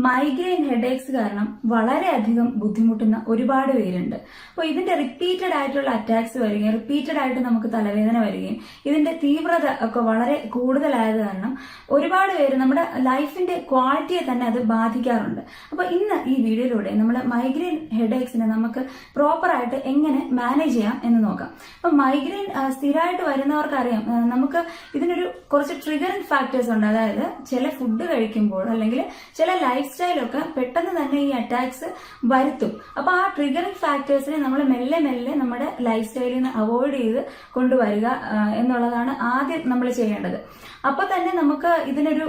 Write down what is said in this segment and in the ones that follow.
Migraine headaches കാരണം വളരെയധികം ബുദ്ധിമുട്ടുന്ന ഒരുപാട് പേരുണ്ട്. അപ്പോൾ ഇതിന്റെ റിപ്പീറ്റഡ് ആയിട്ടുള്ള അറ്റാക്സ് വരികയും റിപ്പീറ്റഡ് ആയിട്ട് നമുക്ക് തലവേദന വരികയും ഇതിന്റെ തീവ്രത ഒക്കെ വളരെ കൂടുതലായത് കാരണം ഒരുപാട് പേര് നമ്മുടെ ലൈഫിന്റെ ക്വാളിറ്റിയെ തന്നെ അത് ബാധിക്കാറുണ്ട്. അപ്പോൾ ഇന്ന് ഈ വീഡിയോയിലൂടെ നമ്മൾ മൈഗ്രെയിൻ ഹെഡേക്സിനെ നമുക്ക് പ്രോപ്പറായിട്ട് എങ്ങനെ മാനേജ് ചെയ്യാം എന്ന് നോക്കാം. അപ്പൊ മൈഗ്രെയിൻ സ്ഥിരമായിട്ട് വരുന്നവർക്കറിയാം, നമുക്ക് ഇതിനൊരു കുറച്ച് ട്രിഗറിംഗ് ഫാക്ടേഴ്സ് ഉണ്ട്. അതായത് ചില ഫുഡ് കഴിക്കുമ്പോൾ അല്ലെങ്കിൽ ചില ലൈഫ് സ്റ്റൈലൊക്കെ പെട്ടെന്ന് തന്നെ ഈ അറ്റാക്സ് വരുത്തും. അപ്പൊ ആ ട്രിഗറിംഗ് ഫാക്ടേഴ്സിനെ നമ്മൾ മെല്ലെ മെല്ലെ നമ്മുടെ ലൈഫ് സ്റ്റൈലിൽ നിന്ന് അവോയ്ഡ് ചെയ്ത് കൊണ്ടുവരിക എന്നുള്ളതാണ് ആദ്യം നമ്മൾ ചെയ്യേണ്ടത്. അപ്പൊ തന്നെ നമുക്ക് ഇതിനൊരു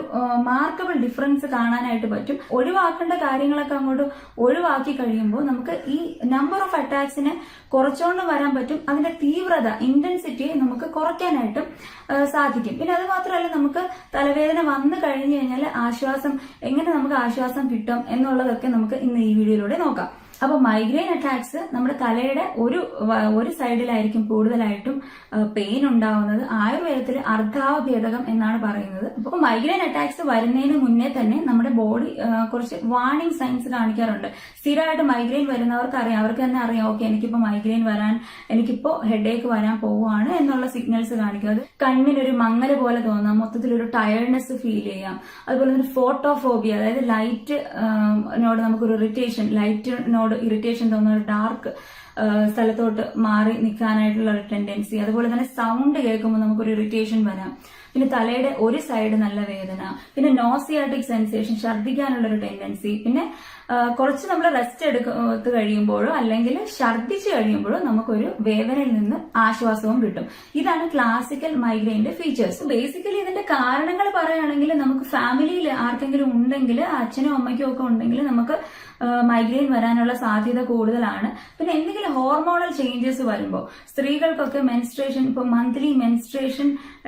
മാർക്കബിൾ ഡിഫറൻസ് കാണാനായിട്ട് പറ്റും. ഒഴിവാക്കേണ്ട കാര്യങ്ങളൊക്കെ അങ്ങോട്ട് ഒഴിവാക്കി കഴിയുമ്പോൾ നമുക്ക് ഈ നമ്പർ ഓഫ് അറ്റാക്സിനെ കുറച്ചുകൊണ്ട് വരാൻ പറ്റും. അതിന്റെ തീവ്രത, ഇന്റൻസിറ്റിയെ നമുക്ക് കുറയ്ക്കാനായിട്ടും സാധിക്കും. പിന്നെ അത് മാത്രമല്ല, നമുക്ക് തലവേദന വന്നു കഴിഞ്ഞു കഴിഞ്ഞാൽ എങ്ങനെ നമുക്ക് ആശ്വാസം കിട്ടും എന്നുള്ളതൊക്കെ നമുക്ക് ഇന്ന് ഈ വീഡിയോയിലൂടെ നോക്കാം. അപ്പൊ മൈഗ്രെയിൻ അറ്റാക്സ് നമ്മുടെ തലയുടെ ഒരു സൈഡിലായിരിക്കും കൂടുതലായിട്ടും പെയിൻ ഉണ്ടാവുന്നത്. ആയുർവേദത്തിൽ അർദ്ധാവഭേദകം എന്നാണ് പറയുന്നത്. അപ്പൊ മൈഗ്രെയിൻ അറ്റാക്സ് വരുന്നതിന് മുന്നേ തന്നെ നമ്മുടെ ബോഡി കുറച്ച് വാർണിംഗ് സൈൻസ് കാണിക്കാറുണ്ട്. സ്ഥിരമായിട്ട് മൈഗ്രെയിൻ വരുന്നവർക്ക് അറിയാം, അവർക്ക് തന്നെ അറിയാം, ഓക്കെ എനിക്കിപ്പോ മൈഗ്രെയിൻ എനിക്കിപ്പോ ഹെഡേക്ക് വരാൻ പോവുകയാണ് എന്നുള്ള സിഗ്നൽസ് കാണിക്കും. അത് കണ്ണിനൊരു മങ്ങല് പോലെ തോന്നാം, മൊത്തത്തിലൊരു ടയർഡ്നെസ് ഫീൽ ചെയ്യാം. അതുപോലെ തന്നെ ഫോട്ടോഫോബിയ, അതായത് ലൈറ്റിനോട് നമുക്കൊരു ലൈറ്റിനോട് ഇറിറ്റേഷൻ തോന്നുന്ന ഒരു ഡാർക്ക് സ്ഥലത്തോട്ട് മാറി നിൽക്കാനായിട്ടുള്ള ഒരു ടെൻഡൻസി. അതുപോലെ തന്നെ സൗണ്ട് കേൾക്കുമ്പോൾ നമുക്കൊരു ഇറിറ്റേഷൻ വരാം. പിന്നെ തലയുടെ ഒരു സൈഡ് നല്ല വേദന, പിന്നെ നോസിയാറ്റിക് സെൻസേഷൻ, ഛർദ്ദിക്കാനുള്ള ഒരു ടെൻഡൻസി. പിന്നെ കുറച്ച് നമ്മൾ റെസ്റ്റ് എടുത്ത് കഴിയുമ്പോഴോ അല്ലെങ്കിൽ ഛർദ്ദിച്ച് കഴിയുമ്പോഴോ നമുക്കൊരു വേദനയിൽ നിന്ന് ആശ്വാസവും കിട്ടും. ഇതാണ് ക്ലാസിക്കൽ മൈഗ്രെയിന്റെ ഫീച്ചേഴ്സ്. ബേസിക്കലി ഇതിന്റെ കാരണങ്ങൾ പറയുകയാണെങ്കിൽ നമുക്ക് ഫാമിലിയിൽ ആർക്കെങ്കിലും ഉണ്ടെങ്കിൽ, അച്ഛനോ അമ്മയ്ക്കോ ഒക്കെ ഉണ്ടെങ്കിൽ നമുക്ക് മൈഗ്രെയിൻ വരാനുള്ള സാധ്യത കൂടുതലാണ്. പിന്നെ എന്തെങ്കിലും ഹോർമോണൽ ചേഞ്ചസ് വരുമ്പോൾ, സ്ത്രീകൾക്കൊക്കെ മെൻസ്ട്രേഷൻ, ഇപ്പൊ മന്ത്ലി മെൻസ്ട്രേഷൻ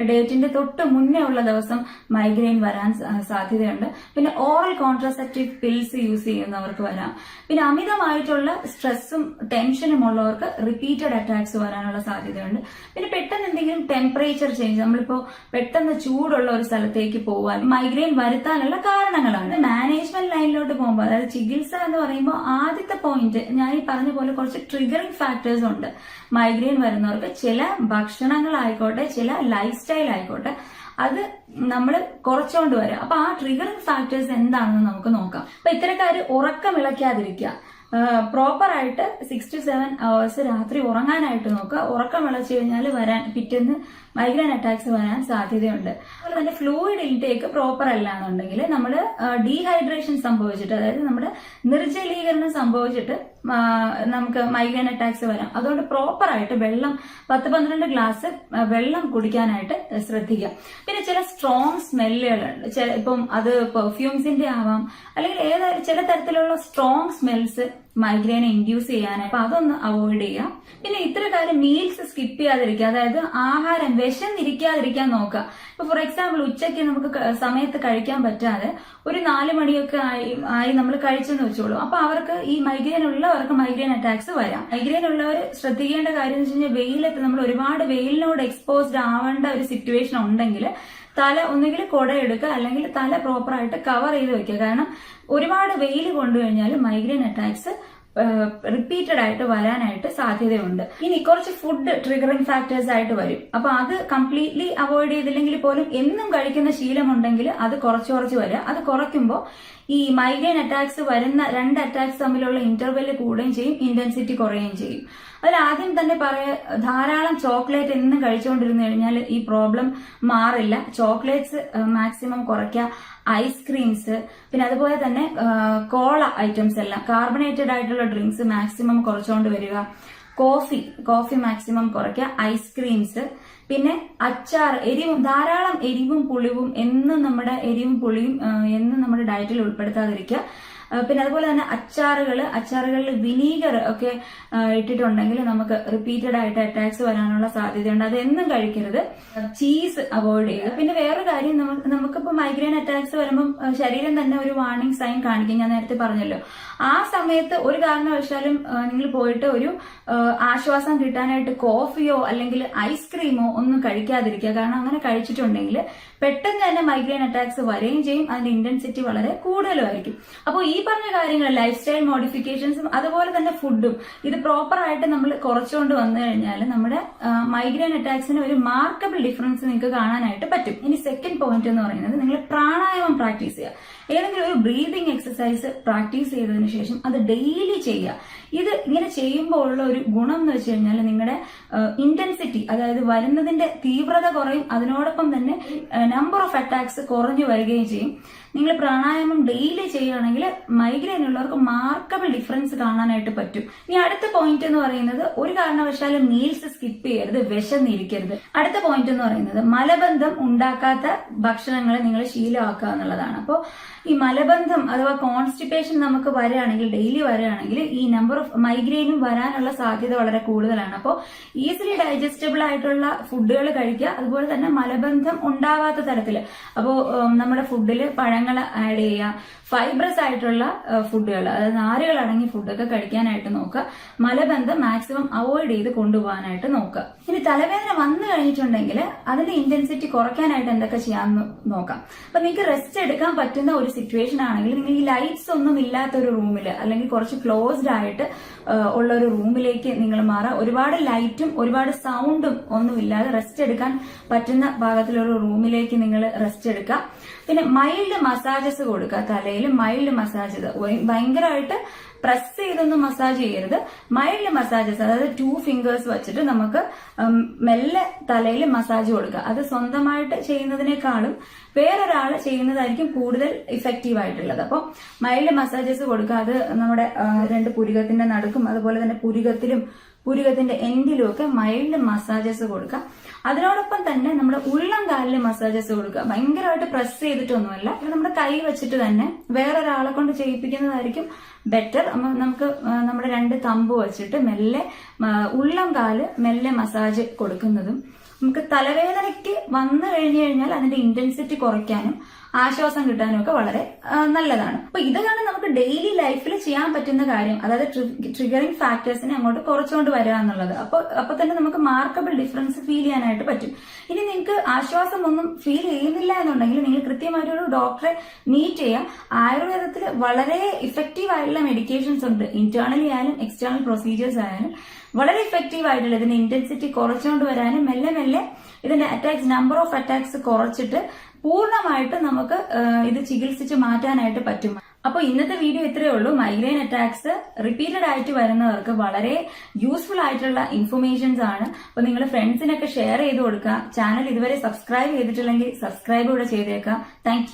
ഡേറ്റിന്റെ തൊട്ട് മുന്നേ ഉള്ള ദിവസം മൈഗ്രെയിൻ വരാൻ സാധ്യതയുണ്ട്. പിന്നെ ഓറൽ കോൺട്രസെപ്റ്റീവ് പിൽസ് യൂസ് ചെയ്യുന്നവർക്ക് വരാം. പിന്നെ അമിതമായിട്ടുള്ള സ്ട്രെസ്സും ടെൻഷനും ഉള്ളവർക്ക് റിപ്പീറ്റഡ് അറ്റാക്സ് വരാനുള്ള സാധ്യതയുണ്ട്. പിന്നെ പെട്ടെന്ന് എന്തെങ്കിലും ടെമ്പറേച്ചർ ചേഞ്ച്, നമ്മളിപ്പോ പെട്ടെന്ന് ചൂടുള്ള ഒരു സ്ഥലത്തേക്ക് പോകാൻ മൈഗ്രെയിൻ വരുത്താനുള്ള കാരണങ്ങളാണ്. മാനേജ്മെന്റ് ലൈനിലോട്ട് പോകുമ്പോൾ, അതായത് ചികിത്സ എന്ന് പറയുമ്പോൾ ആദ്യത്തെ പോയിന്റ് ഞാൻ ഈ പറഞ്ഞ പോലെ കുറച്ച് ട്രിഗറിംഗ് ഫാക്ടേഴ്സ് ഉണ്ട് മൈഗ്രെയിൻ വരുന്നവർക്ക്. ചില ഭക്ഷണങ്ങളായിക്കോട്ടെ, ചില ലൈഫ് സ്റ്റൈൽ ആയിക്കോട്ടെ, അത് നമ്മൾ കുറച്ചുകൊണ്ട് വരാം. അപ്പൊ ആ ട്രിഗറിംഗ് ഫാക്ടേഴ്സ് എന്താണെന്ന് നമുക്ക് നോക്കാം. അപ്പൊ ഇത്തരക്കാര് ഉറക്കമിളയ്ക്കാതിരിക്കുക, പ്രോപ്പറായിട്ട് 6 to 7 hours രാത്രി ഉറങ്ങാനായിട്ട് നോക്കുക. ഉറക്കം ഇളച്ചു കഴിഞ്ഞാൽ പിറ്റേന്ന് മൈഗ്രെയിൻ അറ്റാക്സ് വരാൻ സാധ്യതയുണ്ട്. അതുപോലെ തന്നെ ഫ്ലൂയിഡ് ഇൻടേക്ക് പ്രോപ്പർ അല്ലാന്നുണ്ടെങ്കിൽ നമ്മൾ ഡീഹൈഡ്രേഷൻ സംഭവിച്ചിട്ട്, അതായത് നമ്മുടെ നിർജ്ജലീകരണം സംഭവിച്ചിട്ട് നമുക്ക് മൈഗ്രെയിൻ അറ്റാക്സ് വരാം. അതുകൊണ്ട് പ്രോപ്പറായിട്ട് 10-12 ഗ്ലാസ് വെള്ളം കുടിക്കാനായിട്ട് ശ്രദ്ധിക്കുക. പിന്നെ ചില സ്ട്രോങ് സ്മെല്ലുകളുണ്ട്, ഇപ്പം അത് പെർഫ്യൂംസിന്റെ ആവാം, അല്ലെങ്കിൽ ഏതായാലും ചില തരത്തിലുള്ള സ്ട്രോങ് സ്മെൽസ് മൈഗ്രെയിനെ ഇൻഡ്യൂസ് ചെയ്യാനായി. അപ്പൊ അതൊന്ന് അവോയ്ഡ് ചെയ്യുക. പിന്നെ ഇത്തരക്കാര്യം മീൽസ് സ്കിപ്പ് ചെയ്യാതിരിക്കുക, അതായത് ആഹാരം വിശന്നിരിക്കാതിരിക്കാൻ നോക്കുക. ഇപ്പൊ ഫോർ എക്സാമ്പിൾ ഉച്ചയ്ക്ക് നമുക്ക് സമയത്ത് കഴിക്കാൻ പറ്റാതെ ഒരു 4 മണിയൊക്കെ ആയി നമ്മൾ കഴിച്ചെന്ന് വെച്ചോളൂ. അപ്പൊ അവർക്ക് ഈ മൈഗ്രെയിൻ ഉള്ളവർക്ക് മൈഗ്രെയിൻ അറ്റാക്സ് വരാം. മൈഗ്രെയിൻ ഉള്ളവർ ശ്രദ്ധിക്കേണ്ട കാര്യം എന്ന് വെച്ച് കഴിഞ്ഞാൽ, വെയിലത്ത് നമ്മൾ ഒരുപാട് വെയിലിനോട് എക്സ്പോസ്ഡ് ആവേണ്ട ഒരു സിറ്റുവേഷൻ ഉണ്ടെങ്കിൽ തല ഒന്നുകിൽ കുടയെടുക്കുക, അല്ലെങ്കിൽ തല പ്രോപ്പറായിട്ട് കവർ ചെയ്ത് വെക്കുക. കാരണം ഒരുപാട് വെയിൽ കൊണ്ടു കഴിഞ്ഞാൽ മൈഗ്രെയിൻ അറ്റാക്സ് റിപ്പീറ്റഡ് ആയിട്ട് വരാനായിട്ട് സാധ്യതയുണ്ട്. ഇനി കുറച്ച് ഫുഡ് ട്രിഗറിംഗ് ഫാക്ടേഴ്സ് ആയിട്ട് വരും. അപ്പൊ അത് കംപ്ലീറ്റ്ലി അവോയ്ഡ് ചെയ്തില്ലെങ്കിൽ പോലും എന്നും കഴിക്കുന്ന ശീലമുണ്ടെങ്കിൽ അത് കുറച്ച് വരിക. അത് കുറയ്ക്കുമ്പോൾ ഈ മൈഗ്രെയിൻ അറ്റാക്സ് വരുന്ന 2 അറ്റാക്സ് തമ്മിലുള്ള ഇന്റർവെല് കൂടുകയും ചെയ്യും, ഇന്റൻസിറ്റി കുറയുകയും ചെയ്യും. അതിൽ ആദ്യം തന്നെ ധാരാളം ചോക്ലേറ്റ് എന്നും കഴിച്ചുകൊണ്ടിരുന്നു കഴിഞ്ഞാൽ ഈ പ്രോബ്ലം മാറില്ല. ചോക്ലേറ്റ്സ് മാക്സിമം കുറയ്ക്കുക, ഐസ്ക്രീംസ്, പിന്നെ അതുപോലെ തന്നെ കോള ഐറ്റംസ് എല്ലാം, കാർബണേറ്റഡ് ആയിട്ടുള്ള ഡ്രിങ്ക്സ് മാക്സിമം കുറച്ചുകൊണ്ട് വരിക. കോഫി മാക്സിമം കുറയ്ക്കുക, ഐസ്ക്രീംസ്, പിന്നെ അച്ചാർ, ധാരാളം എരിവും പുളിയും എന്നും നമ്മുടെ ഡയറ്റിൽ ഉൾപ്പെടുത്താതിരിക്കുക. പിന്നെ അതുപോലെ തന്നെ അച്ചാറുകളിൽ വിനീഗർ ഒക്കെ ഇട്ടിട്ടുണ്ടെങ്കിൽ നമുക്ക് റിപ്പീറ്റഡ് ആയിട്ട് അറ്റാക്സ് വരാനുള്ള സാധ്യതയുണ്ട്. അതെന്നും കഴിക്കരുത്. ചീസ് അവോയ്ഡ് ചെയ്യുക. പിന്നെ വേറൊരു കാര്യം, നമുക്കിപ്പോ മൈഗ്രെയിൻ അറ്റാക്സ് വരുമ്പോൾ ശരീരം തന്നെ ഒരു വാർണിംഗ് സൈൻ കാണിക്കും. ഞാൻ നേരത്തെ പറഞ്ഞല്ലോ, ആ സമയത്ത് ഒരു കാരണവശാലും നിങ്ങൾ പോയിട്ട് ഒരു ആശ്വാസം കിട്ടാനായിട്ട് കോഫിയോ അല്ലെങ്കിൽ ഐസ്ക്രീമോ ഒന്നും കഴിക്കാതിരിക്കുക. കാരണം അങ്ങനെ കഴിച്ചിട്ടുണ്ടെങ്കിൽ പെട്ടെന്ന് തന്നെ മൈഗ്രെയിൻ അറ്റാക്സ് വരികയും ചെയ്യും. അതിന്റെ ഇന്റൻസിറ്റി വളരെ കൂടുതലുമായിരിക്കും. അപ്പോൾ ഈ പറഞ്ഞ കാര്യങ്ങൾ ലൈഫ് സ്റ്റൈൽ മോഡിഫിക്കേഷൻസും അതുപോലെ തന്നെ ഫുഡും ഇത് പ്രോപ്പർ ആയിട്ട് നമ്മൾ കുറച്ചുകൊണ്ട് വന്നു കഴിഞ്ഞാൽ നമ്മുടെ മൈഗ്രെയിൻ അറ്റാക്സിന് ഒരു മാർക്കബിൾ ഡിഫറൻസ് നിങ്ങൾക്ക് കാണാനായിട്ട് പറ്റും. ഇനി സെക്കൻഡ് പോയിന്റ് എന്ന് പറയുന്നത് നിങ്ങൾ പ്രാണായാമം പ്രാക്ടീസ് ചെയ്യുക. ഏതെങ്കിലും ഒരു ബ്രീതിങ് എക്സസൈസ് പ്രാക്ടീസ് ചെയ്തതിനു ശേഷം അത് ഡെയിലി ചെയ്യുക. ഇത് ഇങ്ങനെ ചെയ്യുമ്പോൾ ഉള്ള ഒരു ഗുണം എന്ന് വെച്ച് കഴിഞ്ഞാൽ നിങ്ങളുടെ ഇന്റൻസിറ്റി, അതായത് വരുന്നതിന്റെ തീവ്രത കുറയും, അതിനോടൊപ്പം തന്നെ നമ്പർ ഓഫ് അറ്റാക്സ് കുറഞ്ഞു വരികയും ചെയ്യും. നിങ്ങൾ പ്രാണായാമം ഡെയിലി ചെയ്യുകയാണെങ്കിൽ മൈഗ്രെയിൻ ഉള്ളവർക്ക് മാർക്കബിൾ ഡിഫറൻസ് കാണാനായിട്ട് പറ്റും. ഇനി അടുത്ത പോയിന്റ് എന്ന് പറയുന്നത് ഒരു കാരണവശാലും മീൽസ് സ്കിപ്പ് ചെയ്യരുത്, വിശന്നിരിക്കരുത്. അടുത്ത പോയിന്റ് എന്ന് പറയുന്നത് മലബന്ധം ഉണ്ടാക്കാത്ത ഭക്ഷണങ്ങൾ നിങ്ങൾ ശീലമാക്കുക എന്നുള്ളതാണ്. അപ്പോൾ ഈ മലബന്ധം അഥവാ കോൺസ്റ്റിപ്പേഷൻ നമുക്ക് വരികയാണെങ്കിൽ, ഡെയിലി വരികയാണെങ്കിൽ ഈ നമ്പർ ഓഫ് മൈഗ്രെയിനും വരാനുള്ള സാധ്യത വളരെ കൂടുതലാണ്. അപ്പോൾ ഈസിലി ഡൈജസ്റ്റബിൾ ആയിട്ടുള്ള ഫുഡുകൾ കഴിക്കുക, അതുപോലെ തന്നെ മലബന്ധം ഉണ്ടാവാത്ത തരത്തിൽ. അപ്പോൾ നമ്മുടെ ഫുഡിൽ പഴങ്ങൾ ആഡ് ചെയ്യുക, ഫൈബ്രസ് ആയിട്ടുള്ള ഫുഡുകൾ, അതായത് നാരുകൾ അടങ്ങിയ ഫുഡൊക്കെ കഴിക്കാനായിട്ട് നോക്കുക. മലബന്ധം മാക്സിമം അവോയ്ഡ് ചെയ്ത് കൊണ്ടുപോകാനായിട്ട് നോക്കുക. ഇനി തലവേദന വന്നു കഴിഞ്ഞിട്ടുണ്ടെങ്കിൽ അതിന്റെ ഇന്റൻസിറ്റി കുറയ്ക്കാനായിട്ട് എന്തൊക്കെ ചെയ്യാമെന്ന് നോക്കാം. അപ്പൊ നിങ്ങൾക്ക് റെസ്റ്റ് എടുക്കാൻ പറ്റുന്ന ഒരു സിറ്റുവേഷൻ ആണെങ്കിൽ നിങ്ങൾ ഈ ലൈറ്റ്സ് ഒന്നും ഇല്ലാത്ത ഒരു റൂമിൽ അല്ലെങ്കിൽ കുറച്ച് ക്ലോസ്ഡ് ആയിട്ട് ഉള്ള ഒരു റൂമിലേക്ക് നിങ്ങൾ മാറുക. ഒരുപാട് ലൈറ്റും ഒരുപാട് സൗണ്ടും ഒന്നും ഇല്ലാതെ റെസ്റ്റ് എടുക്കാൻ പറ്റുന്ന ഭാഗത്തിലൊരു റൂമിലേക്ക് നിങ്ങൾ റെസ്റ്റ് എടുക്കുക. പിന്നെ മൈൽഡ് മസാജസ് കൊടുക്കുക. തലയിൽ മൈൽഡ് മസാജ്, ഭയങ്കരമായിട്ട് പ്രസ് ചെയ്തൊന്നും മസാജ് ചെയ്യരുത്. മൈൽഡ് മസാജസ്, അതായത് 2 ഫിംഗേഴ്സ് വെച്ചിട്ട് നമുക്ക് മെല്ലെ തലയിൽ മസാജ് കൊടുക്കുക. അത് സ്വന്തമായിട്ട് ചെയ്യുന്നതിനേക്കാളും വേറൊരാൾ ചെയ്യുന്നതായിരിക്കും കൂടുതൽ ഇഫക്റ്റീവ് ആയിട്ടുള്ളത്. അപ്പോൾ മൈൽഡ് മസാജസ് കൊടുക്കുക. അത് നമ്മുടെ 2 പുരികത്തിന്റെ നടുക്കും അതുപോലെ തന്നെ പുരികത്തിന്റെ എൻഡിലും ഒക്കെ മൈൽഡ് മസാജസ് കൊടുക്കുക. അതിനോടൊപ്പം തന്നെ നമ്മുടെ ഉള്ളം കാലിൽ മസാജസ് കൊടുക്കുക. ഭയങ്കരമായിട്ട് പ്രസ് ചെയ്തിട്ടൊന്നുമല്ല, നമ്മുടെ കൈ വെച്ചിട്ട് തന്നെ വേറൊരാളെ കൊണ്ട് ചെയ്യിപ്പിക്കുന്നതായിരിക്കും ബെറ്റർ. നമുക്ക് നമ്മുടെ 2 തമ്പ് വെച്ചിട്ട് മെല്ലെ ഉള്ളം കാല് മെല്ലെ മസാജ് കൊടുക്കുന്നതും നമുക്ക് തലവേദനയ്ക്ക് വന്നു കഴിഞ്ഞു കഴിഞ്ഞാൽ അതിന്റെ ഇന്റൻസിറ്റി കുറയ്ക്കാനും ആശ്വാസം കിട്ടാനും ഒക്കെ വളരെ നല്ലതാണ്. അപ്പൊ ഇതാണ് നമുക്ക് ഡെയിലി ലൈഫിൽ ചെയ്യാൻ പറ്റുന്ന കാര്യം, അതായത് ട്രിഗറിങ് ഫാക്ടേഴ്സിനെ അങ്ങോട്ട് കുറച്ചുകൊണ്ട് വരിക എന്നുള്ളത്. അപ്പൊ തന്നെ നമുക്ക് മാർക്കബിൾ ഡിഫറൻസ് ഫീൽ ചെയ്യാനായിട്ട് പറ്റും. ഇനി നിങ്ങൾക്ക് ആശ്വാസം ഒന്നും ഫീൽ ചെയ്യുന്നില്ല എന്നുണ്ടെങ്കിൽ നിങ്ങൾ കൃത്യമായിട്ടൊരു ഡോക്ടറെ മീറ്റ് ചെയ്യുക. ആയുർവേദത്തിൽ വളരെ ഇഫക്റ്റീവ് ആയിട്ടുള്ള മെഡിക്കേഷൻസ് ഉണ്ട്. ഇന്റേണലി ആയാലും എക്സ്റ്റേണൽ പ്രൊസീജിയേഴ്സ് ആയാലും വളരെ ഇഫക്റ്റീവ് ആയിട്ടുള്ള ഇതിന്റെ ഇന്റൻസിറ്റി കുറച്ചുകൊണ്ട് വരാനും മെല്ലെ മെല്ലെ ഇതിന്റെ അറ്റാക്സ്, നമ്പർ ഓഫ് അറ്റാക്സ് കുറച്ചിട്ട് പൂർണ്ണമായിട്ട് നമുക്ക് ഇത് ചികിത്സിച്ച് മാറ്റാനായിട്ട് പറ്റും. അപ്പൊ ഇന്നത്തെ വീഡിയോ ഇത്രയേ ഉള്ളൂ. മൈഗ്രെയിൻ അറ്റാക്സ് റിപ്പീറ്റഡ് ആയിട്ട് വരുന്നവർക്ക് വളരെ യൂസ്ഫുൾ ആയിട്ടുള്ള ഇൻഫർമേഷൻസ് ആണ്. അപ്പൊ നിങ്ങൾ ഫ്രണ്ട്സിനൊക്കെ ഷെയർ ചെയ്ത് കൊടുക്കുക. ചാനൽ ഇതുവരെ സബ്സ്ക്രൈബ് ചെയ്തിട്ടില്ലെങ്കിൽ സബ്സ്ക്രൈബ് കൂടെ ചെയ്തേക്കാം. താങ്ക്